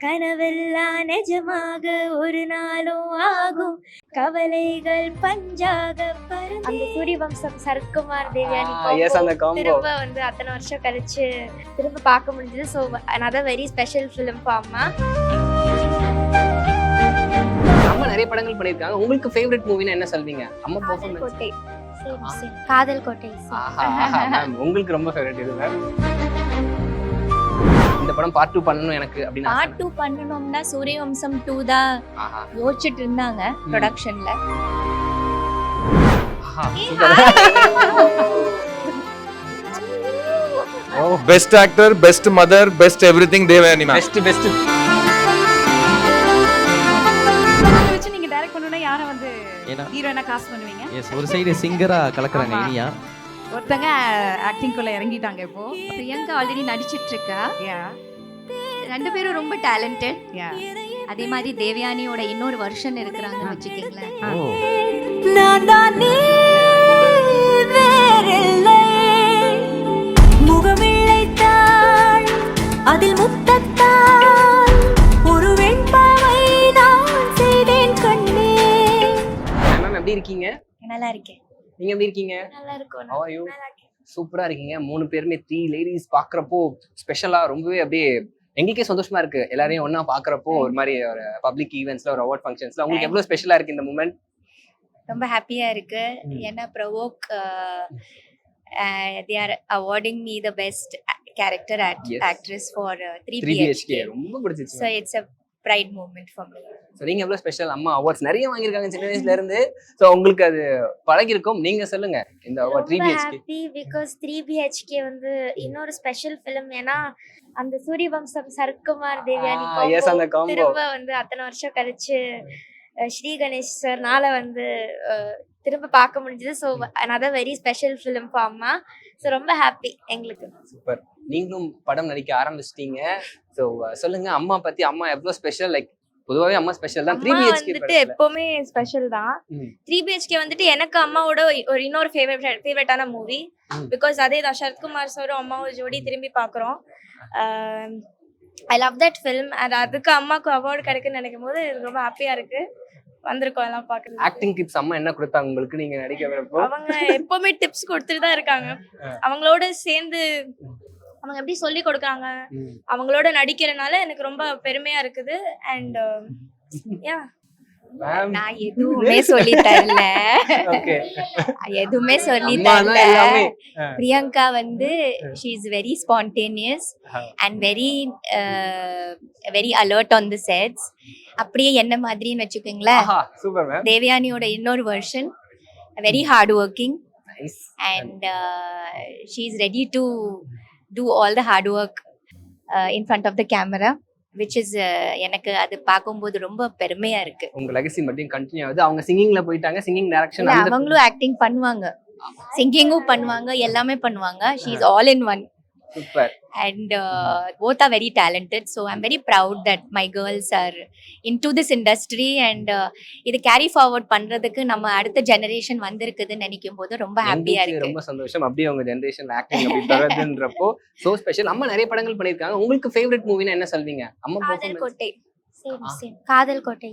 கனவெல்லாம் நிஜமாக ஒரு நாளும் ஆகும், கவலைகள் பஞ்சாக பறந்து. அந்த சூரியவம்சம் சரத்குமார் தேவயானி எஸ் அந்த காம்போ திரும்ப வந்து அத்தனை வருஷம் கழிச்சு திரும்ப பார்க்க முடிஞ்சது. So another very special film for அம்மா. அம்மா நிறைய படங்கள் பண்ணிருக்காங்க. உங்களுக்கு ஃபேவரட் மூவினா என்ன சொல்வீங்க? அம்மா காதல் பெர்ஃபார்மன்ஸ். கோட்டை. காதல் கோட்டை. மேம் உங்களுக்கு ரொம்ப ஃபேவரட் இது மேம். இந்த படம் பார்ட் 2 பண்ணனும் எனக்கு அப்படினா பார்ட் 2 பண்ணனும்னா சூரியவம்சம் 2 தான் யோசிச்சிட்டு இருந்தாங்க ப்ரொடக்ஷன்ல. Best actor, best mother, best everything Devayani ma'am. Best வச்சு நீங்க டைரக்ட் பண்ணனும்னா யாரை வந்து ஹீரோயினா காஸ்ட் பண்ணுவீங்க? எஸ், ஒரு சைடு சிங்கரா கலக்குறாங்க இனியா. ஒருத்தங்க ஆக்டிங் குள்ள இறங்கிட்டாங்க. இப்போ பிரியங்கா ஆல்ரெடி நடிச்சிட்டு இருக்கா. யா ரெண்டு பேரும் ரொம்ப டேலண்டட். யா அதே மாதிரி தேவயானியோட இன்னொரு வெர்ஷன் இருக்குறாங்கன்னு வெச்சுக்கீங்களேன். நான் தான் நீ வேறில்லை, முகமில்லை தான் அதில் முத்தத்தான் ஒரு வெண்பாவை நான் செய்தேன் கண்ணே. மேம் எப்படி இருக்கீங்க? நல்லா இருக்கேன். நீங்க எப்படி இருக்கீங்க? நல்லா இருக்கும். How are you? சூப்பரா இருக்கீங்க. மூணு பேருமே 3 லேடிஸ் பாக்குறப்போ ஸ்பெஷலா ரொம்பவே அப்படியே எங்களுக்கே சந்தோஷமா இருக்கு. எல்லாரையும் ஒண்ணா பாக்குறப்போ ஒரு மாதிரி ஒரு பப்ளிக் ஈவென்ட்ஸ்ல ஒரு அவார்ட் ஃபங்க்ஷன்ஸ்ல உங்களுக்கு எவ்வளவு ஸ்பெஷலா இருக்கு இந்த மூமெண்ட்? ரொம்ப ஹாப்பியா இருக்கு. ஏன்னா provoke they are awarding me the best character actress for 3BHK. ரொம்ப பிடிச்சிச்சு. So it's a pride moment for me. So நீங்க எவ்வளவு ஸ்பெஷல்? அம்மா அவார்ட்ஸ் நிறைய வாங்கிருக்காங்க சின்ன வயசுல இருந்து. சோ உங்களுக்கு அது பழகி இருக்கும். நீங்க சொல்லுங்க இந்த award 3BHK. Happy because 3BHK வந்து இன்னொரு ஸ்பெஷல் ஃபிலிம். ஏன்னா அந்த சூரியவம்சம் சரத்குமார் தேவயானி எஸ் அந்த காம்போ திரும்ப வந்து அத்தனை வருஷம் கழிச்சு ஸ்ரீ கணேஷ் சார்னால வந்து திரும்ப பார்க்க முடிஞ்சது. So another very special film for அம்மா. ஸோ ரொம்ப ஹாப்பி எங்களுக்கு. சூப்பர். நீங்களும் படம் நடிக்க ஆரம்பிச்சிட்டீங்க. சோ சொல்லுங்க அம்மா பத்தி. அம்மா எவ்வளவு ஸ்பெஷல்? லைக் பொதுவாவே அம்மா ஸ்பெஷல் தான். 3BHK வந்துட்டு எப்பவுமே ஸ்பெஷல் தான். 3BHK வந்துட்டு எனக்கு அம்மாவோட ஒரு இன்னொரு ஃபேவரட்டான மூவி. பிகாஸ் அதே தான் சரத்குமார் சாரும் அம்மாவும் ஜோடி திரும்பி பார்க்குறோம். I love that film. And அதுக்கு அம்மாவுக்கு அவார்டு கிடைக்குன்னு நினைக்கும் போது ரொம்ப ஹாப்பியா இருக்கு. வந்திருக்கோம் எல்லாம் பாக்குறது. ஆக்டிங் டிப்ஸ் அம்மா என்ன கொடுத்தாங்க உங்களுக்கு நீங்க நடிக்க வரப்போ? அவங்க எப்பவுமே டிப்ஸ் கொடுத்துட்டு தான் இருக்காங்க. அவங்களோட சேர்ந்து அவங்க எப்படி சொல்லி கொடுக்குறாங்க, அவங்களோட நடிக்கிறனால எனக்கு ரொம்ப பெருமையா இருக்குது. அண்ட் யா நான் எதுவுமே சொல்லி தரல. எதுவுமே சொல்லி தரல. பிரியங்கா வந்து she is very spontaneous and very alert on the sets. அப்படியே என்ன மாதிரின்னு வெச்சுக்கீங்களேன். Super ma'am. தேவயானியோட இன்னொரு version very hard working and she is ready to do all the hard work in front of the camera, which is எனக்கு அது பாக்கும்போது ரொம்ப பெருமையா இருக்கு. உங்க லெகசி மட்டும் கண்டினியூ ஆகுது. அவங்க சிங்கிங்ல போயிட்டாங்க. சிங்கிங் டைரக்ஷன் அவங்களும் ஆக்டிங் பண்ணுவாங்க, சிங்கிங்கும் பண்ணுவாங்க, எல்லாமே பண்ணுவாங்க. she is all in one. Super. And both are very talented, so I'm very proud that my girls are into this industry and இது carry forward பண்றதுக்கு நம்ம அடுத்த ஜெனரேஷன் வந்திருக்குதுன்னு நினைக்கும் போது ரொம்ப ஹாப்பியா இருக்கு. ரொம்ப சந்தோஷம். அப்படியே உங்க ஜெனரேஷன் ஆக்டிங் அப்படி தரதுன்றப்போ சோ ஸ்பெஷல். அம்மா நிறைய படங்கள் பண்ணிருக்காங்க. உங்களுக்கு ஃபேவரட் மூவினா என்ன சொல்வீங்க? அம்மா காதல் கோட்டை. காதல் கோட்டை.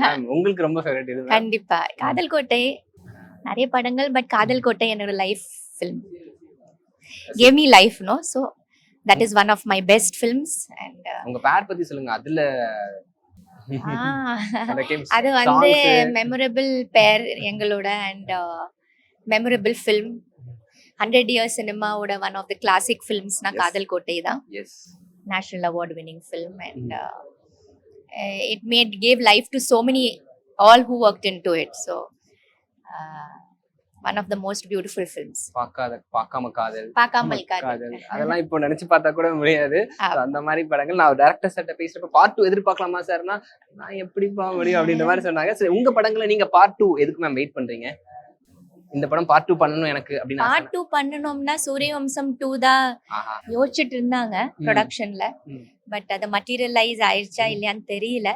மேம் உங்களுக்கு ரொம்ப ஃபேவரட் இது? கண்டிப்பா காதல் கோட்டை. நிறைய படங்கள், பட் காதல் கோட்டை என்னோட life film. gave me life, no? So that is one of my best films. And உங்க பேர் பத்தி சொல்லுங்க. அதுல அது வந்து மெமரபிள் பேர் எங்களோட and மெமரபிள் ஃபிலிம். 100 years சினிமாவோட one of the classic films na காதல் கோட்டை தான். S. National award winning film and it gave life to so many, all who worked into it. So one of the most beautiful films. பார்க்காம காதல். அதெல்லாம் இப்போ நினைச்சு பார்த்தா கூட முடியாது. அந்த மாதிரி படங்கள் நான் டைரக்டர் சட்ட பேசுறப்ப பார்ட் 2 எதிர்பார்க்கலாமா சார்னா நான் எப்படி பா முடியும் அப்படின்ற மாதிரி சொன்னாங்க. சரி உங்க படங்களை நீங்க பார்ட் 2 எதுக்கு மேம் வெயிட் பண்றீங்க? இந்த படம் பார்ட் 2 பண்ணனும் எனக்கு அப்படினா பார்ட் 2 பண்ணனும்னா சூரியவம்சம் 2 தான் யோசிச்சிட்டு இருந்தாங்க ப்ரொடக்ஷன்ல. பட் அது மட்டீரியலைஸ் ஆயிருச்சா இல்லையான்னு தெரியல.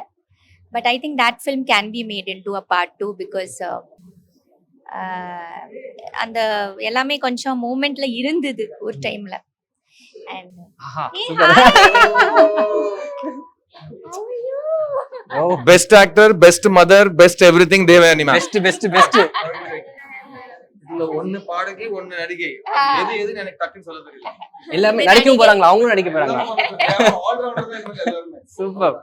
But I think that film can be made into a part 2 because அந்த எல்லாமே கொஞ்சம் மூமெண்ட்ல இருந்தது ஒரு டைம்ல. Best actor, best mother, best everything Devayani ma'am. Best இதுல ஒன்னு பாடகி ஒன்னு நடிகை எது எதுன்னு எனக்கு டக்குன்னு சொல்ல தெரியல. எல்லாமே நடிக்கவும் போறாங்களா? அவங்களும் நடிக்க போறாங்களா? சூப்பர்.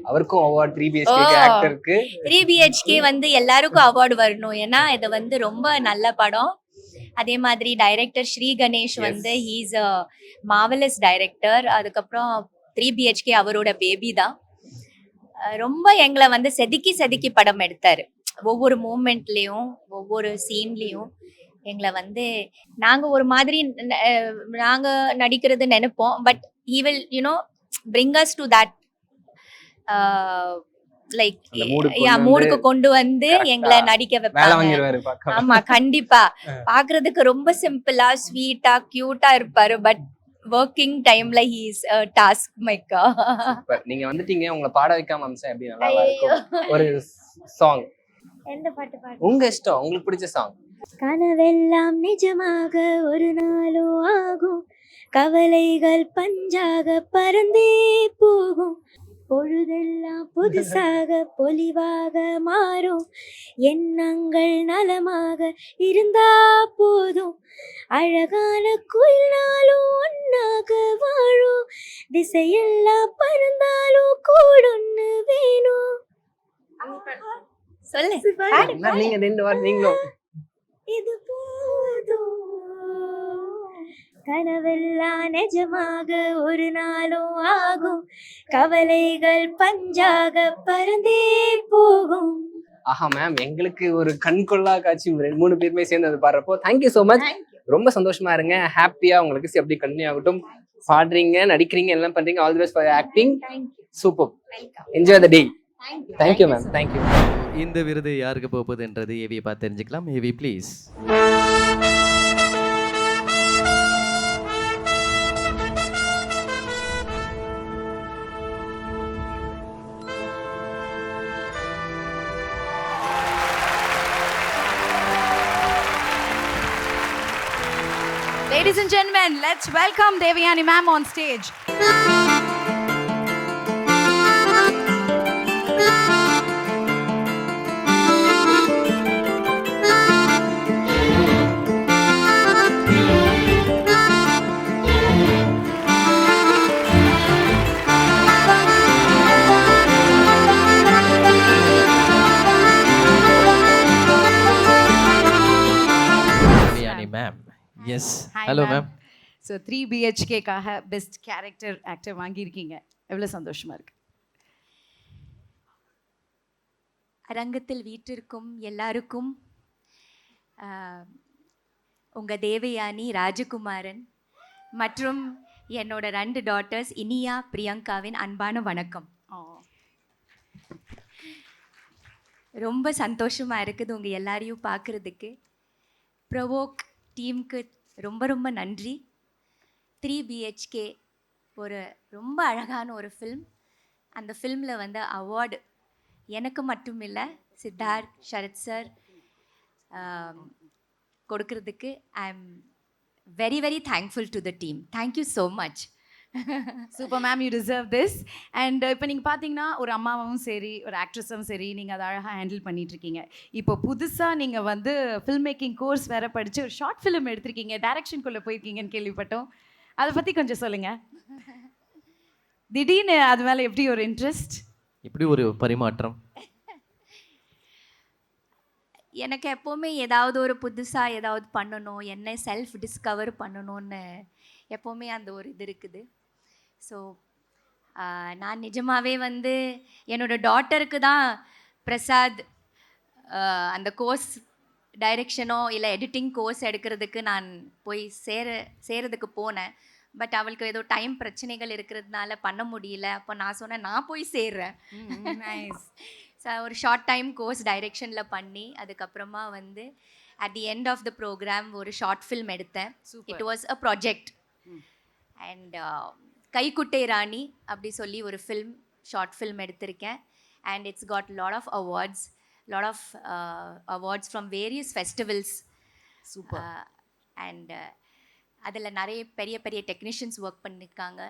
அவருக்கும் அவார்ட் 3 BHK ஆக்டருக்கு. 3 BHK வந்து எல்லாருக்கும் அவார்டு வரணும். ஏன்னா இது வந்து ரொம்ப நல்ல படம். அதே மாதிரி டைரக்டர் ஸ்ரீ கணேஷ் வந்து ஹீஸ் அ மார்வலஸ் டைரக்டர். அதுக்கப்புறம் 3 BHK அவரோட பேபி தான். ரொம்ப எங்களை வந்து செதுக்கி படம் எடுத்தாரு. ஒவ்வொரு மூமெண்ட்லயும் ஒவ்வொரு சீன்லயும் எங்களை வந்து நாங்க ஒரு மாதிரி நாங்க நடிக்கிறது நினைப்போம். But he will bring us to that like மூடுக்கு கொண்டு வந்து எங்களை நடிக்க வைப்பாங்க. ஆமா, கண்டிப்பா. பாக்குறதுக்கு ரொம்ப சிம்பிளா ஸ்வீட்டா கியூட்டா இருப்பாரு. பட் ஒர்க்கிங் டைம்ல ஹி இஸ் டாஸ்க் மேக்கர். நீங்க வந்துட்டீங்க, உங்களை பாட வைக்காம அம்சம் எப்படி நல்லா இருக்கும்? ஒரு சாங் எந்த பாட்டு பாடு? உங்க இஷ்டம், உங்களுக்கு பிடிச்ச சாங். கனவெல்லாம் நிஜமாக ஒரு நாளும் ஆகும், கவலைகள் பஞ்சாக பறந்தே போகும், பொழுதெல்லாம் புதுசாக பொலிவாக மாறும், எண்ணங்கள் நலமாக இருந்தா போதும், அழகான குயிலாலும் ஒன்னாக வாழும், திசையெல்லாம் பறந்தாலும் கூடொன்னு வேணும். சொல்லு. நீங்க 2 வாரம் நீங்களும். இது போதும், கனவெல்லாம் நிஜமாக ஒரு நாளும் ஆகும், கவலைகள் பஞ்சாக பறந்தே போகும். ஆஹா மேம், எங்களுக்கு ஒரு கண்கொள்ளா காட்சி 3 பேருமே சேர்ந்து அது பாடுறப்போ தேங்க்யூ சோ மச். ரொம்ப சந்தோஷமா இருங்க, ஹாப்பியா உங்களுக்கு அப்படி கண்டினியூ ஆகட்டும். பாடுறீங்க, நடிக்கிறீங்க, எல்லாம் பண்றீங்க. All the best for acting. Super. Enjoy the day. Thank you ma'am. Thank you. இந்த விருது யாருக்கு போகுதுன்றது ஏவியை பார்த்து தெரிஞ்சுக்கலாம். AV please. Ladies and gentlemen, let's welcome Devayani ma'am on stage. Devayani ma'am. Yes. Hello ma'am. So 3 BHK-க்காக பெஸ்ட் கேரக்டர் ஆக்டர் வாங்கியிருக்கீங்க. எவ்வளவு சந்தோஷமா இருக்கு. அரங்கத்தில் வீற்றிருக்கும் எல்லாருக்கும் உங்க தேவயானி, ராஜகுமாரன் மற்றும் என்னோட 2 டாட்டர்ஸ் இனியா, பிரியங்காவின் அன்பான வணக்கம். ரொம்ப சந்தோஷமா இருக்குது உங்க எல்லாரையும் பார்க்கறதுக்கு. ப்ரவோக் டீமுக்கு ரொம்ப ரொம்ப நன்றி. 3 BHK ஒரு ரொம்ப அழகான ஒரு ஃபில்ம். அந்த ஃபில்மில் வந்து அவார்டு எனக்கு மட்டும் இல்லை, சித்தார்த், ஷரத் சார் கொடுக்கறதுக்கு I am very very thankful to the team. Thank you so much. Super ma'am, you deserve this. And இப்போ நீங்கள் பார்த்தீங்கன்னா ஒரு அம்மாவும் சரி, ஒரு ஆக்ட்ரஸும் சரி, நீங்கள் அதை அழகாக ஹேண்டில் பண்ணிகிட்ருக்கீங்க. இப்போ புதுசாக நீங்கள் வந்து ஃபில்ம் மேக்கிங் கோர்ஸ் வேறு படித்து ஒரு ஷார்ட் ஃபிலிம் எடுத்திருக்கீங்க, டைரக்ஷனுக்குள்ளே போயிருக்கீங்கன்னு கேள்விப்பட்டோம். அதை பற்றி கொஞ்சம் சொல்லுங்கள். திடீர்னு அது மேலே எப்படி ஒரு இன்ட்ரெஸ்ட், இப்படி ஒரு பரிமாற்றம்? எனக்கு எப்போவுமே ஏதாவது ஒரு புதுசாக ஏதாவது பண்ணணும், என்ன செல்ஃப் டிஸ்கவர் பண்ணணும்னு எப்போவுமே அந்த ஒரு இது இருக்குது. ஸோ நான் நிஜமாகவே வந்து என்னோடய டாட்டருக்கு தான் பிரசாத் அந்த கோர்ஸ் டைரெக்ஷனோ இல்லை எடிட்டிங் கோர்ஸ் எடுக்கிறதுக்கு நான் போய் சேரதுக்கு போனேன். பட் அவளுக்கு ஏதோ டைம் பிரச்சனைகள் இருக்கிறதுனால பண்ண முடியல. அப்போ நான் சொன்னேன், நான் போய் சேர்றேன். நைஸ். ஸோ ஒரு ஷார்ட் டைம் கோர்ஸ் டைரெக்ஷனில் பண்ணி அதுக்கப்புறமா வந்து at the end of the programme ஒரு ஷார்ட் ஃபில்ம் எடுத்தேன். It was a project. And Kaikuttai Rani அப்படி சொல்லி ஒரு ஃபில்ம், ஷார்ட் ஃபில்ம் எடுத்திருக்கேன். And it's got lot of awards from various festivals. Super. And அதில் நிறைய பெரிய பெரிய டெக்னீஷியன்ஸ் ஒர்க் பண்ணியிருக்காங்க.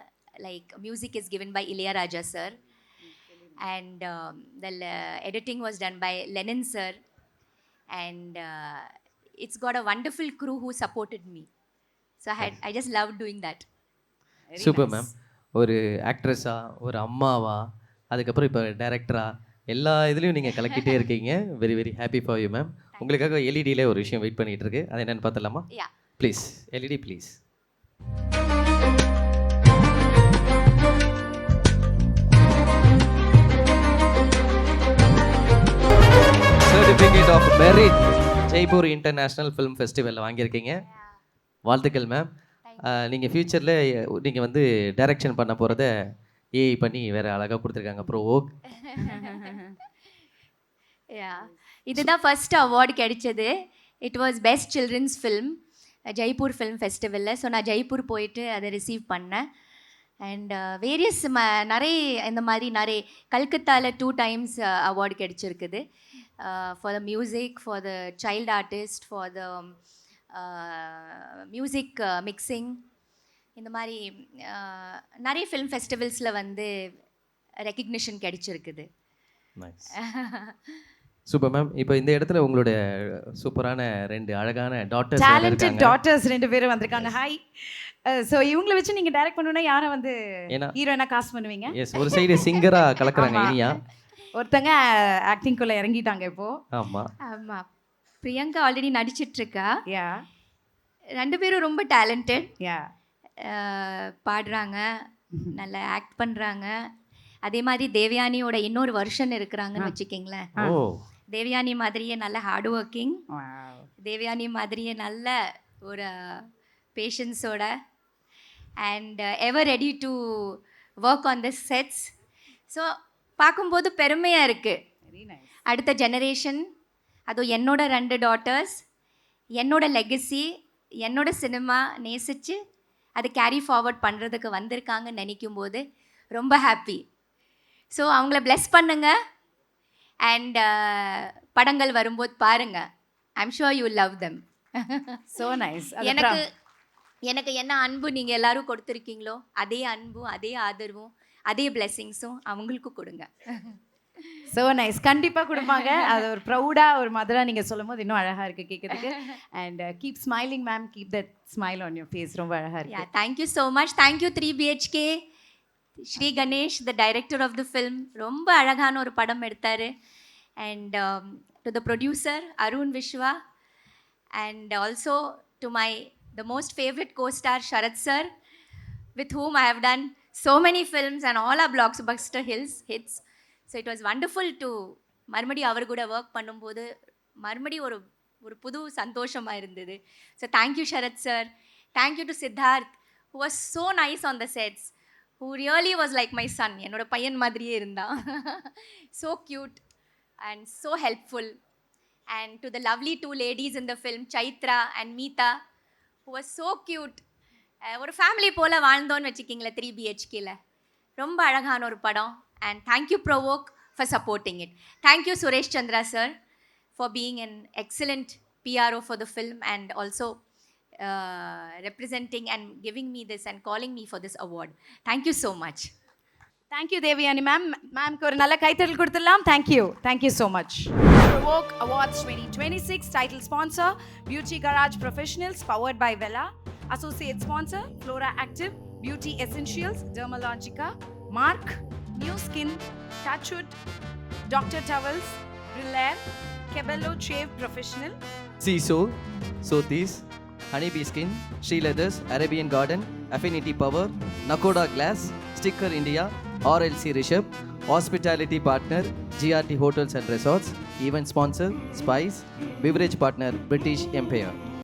like music is given by Ilayaraja sir, and the editing was done by Lennon sir, and it's got a wonderful crew who supported me. So I just loved doing that. Super ma'am. ஒரு ஆக்ட்ரஸா, ஒரு அம்மாவா, அதுக்கப்புறம் இப்போ டைரக்டரா, எல்லா இதுலேயும் நீங்கள் கலக்கிட்டே இருக்கீங்க. Very very happy for you ma'am. உங்களுக்காக எல்இடியில் ஒரு விஷயம் வெயிட் பண்ணிகிட்டு இருக்கு. அது என்னென்னு பார்த்துடலாமா? Yeah. Please LED please. Certificate of merit Jaipur international film ஃபெஸ்டிவலில் வாங்கியிருக்கீங்க. வாழ்த்துக்கள் மேம். நீங்கள் ஃப்யூச்சரில் நீங்கள் வந்து டைரக்ஷன் பண்ண போகிறத ஏஐ பண்ணி வேறு அழகாக கொடுத்துருக்காங்க. அப்புறம் இதுதான் ஃபர்ஸ்ட் அவார்டு கிடைச்சது. It was best children's film Jaipur film ஃபெஸ்டிவலில். ஸோ நான் ஜெய்ப்பூர் போயிட்டு அதை ரிசீவ் பண்ணேன். அண்ட் வேரியஸ் நிறைய இந்த மாதிரி நிறைய கல்கத்தாவில் 2 times அவார்டு கிடைச்சிருக்குது. For the music, for the child artist, for the music mixing, இந்த மாதிரி நிறைய ஃபிலிம் ஃபெஸ்டிவல்ஸில் வந்து ரெக்கக்னிஷன் கிடைச்சிருக்குது. Super ma'am. இப்போ இந்த இடத்துல உங்களுடைய சூப்பரான 2 அழகான டாட்டர்ஸ், டேலண்டட் டாட்டர்ஸ் 2 பேரும் வந்திருக்காங்க. ஹாய். ஸோ இவங்களை வச்சு நீங்கள் டைரக்ட் பண்ணணும்னா யாரை வந்து ஹீரோயினா காஸ்ட் பண்ணுவீங்க? எஸ், ஒரு சைடு சிங்கரா கலக்குறாங்க இனியா, ஒருத்தங்க ஆக்டிங்குள்ளே இறங்கிட்டாங்க இப்போ. ஆமாம், பிரியங்கா ஆல்ரெடி நடிச்சிட்ருக்கா. யா. 2 பேரும் ரொம்ப டேலண்டட். யா. பாடுறாங்க, நல்லா ஆக்ட் பண்ணுறாங்க. அதே மாதிரி தேவயானியோட இன்னொரு வருஷன் இருக்கிறாங்கன்னு வச்சுக்கிங்களேன். தேவயானி மாதிரியே நல்ல ஹார்ட் ஒர்க்கிங், தேவயானி மாதிரியே நல்ல ஒரு பேஷன்ஸோட, and ever ready to work on the sets. So பார்க்கும்போது பெருமையாக இருக்குது. அடுத்த ஜெனரேஷன், அதுவும் என்னோட 2 டாட்டர்ஸ், என்னோட லெகசி, என்னோட சினிமா நேசித்து அதை கேரி ஃபார்வர்ட் பண்ணுறதுக்கு வந்திருக்காங்கன்னு நினைக்கும் போது ரொம்ப ஹாப்பி. ஸோ அவங்கள ப்ளெஸ் பண்ணுங்க. அண்ட் படங்கள் வரும்போது பாருங்கள். I'm sure you love them. So nice. எனக்கு என்ன அன்பு நீங்கள் எல்லோரும் கொடுத்துருக்கீங்களோ அதே அன்பும் அதே ஆதரவும் அதே பிளெஸ்ஸிங்ஸும் அவங்களுக்கு கொடுங்க. So nice. கண்டிப்பாக கொடுப்பாங்க. அது ஒரு ப்ரௌடாக ஒரு மதராக நீங்கள் சொல்லும் போது இன்னும் அழகாக இருக்குது கேட்குறதுக்கு. And keep smiling ma'am, keep that smile on your face. ரொம்ப அழகாக இருக்குது. Thank you so much. Thank you 3 BHK, Shri Ganesh, the director of the film. ரொம்ப அழகான ஒரு படம் எடுத்தார். And to the producer Arun Vishwa, and also to the most favorite co-star Sharath sir, with whom I have done so many films and all our blockbuster hits. So it was wonderful to மறுபடி அவர் கூட work பண்ணும்போது மறுபடி ஒரு புது சந்தோஷமாக இருந்தது. So thank you Sharath sir. Thank you to Siddharth, who was so nice on the sets, who really was like my son. என்னோட பையன் மாதிரியே இருந்தான். So cute and so helpful. And to the lovely 2 ladies in the film, Chaitra and Meeta, who was so cute. ஒரு family போல் வாழ்ந்தோன்னு வச்சுக்கிங்களேன் 3 BHKல. ரொம்ப அழகான ஒரு படம். And thank you provoke for supporting it. Thank you Suresh Chandra sir for being an excellent PRO for the film and also representing and giving me this and calling me for this award. Thank you so much. Thank you Devayani ma'am. மேம்க்கு ஒரு நல்ல கைத்தட்டல் கொடுத்துடலாம். Thank you so much. Provoke Awards 2026 title sponsor Beauty Garage Professionals, powered by Vela. Associate sponsor Flora Active, Beauty Essentials, Dermalogica, Mark, New Skin, Touchwood, Dr. Towels, Brillare, Cabello Shave Professional, Seeso, Sothis, Honeybee Skin, She Leathers, Arabian Garden, Affinity Power, Nakoda Glass, Sticker India, RLC Rishabh, Hospitality Partner GRT Hotels and Resorts, Event Sponsor Spice, Beverage Partner British Empire.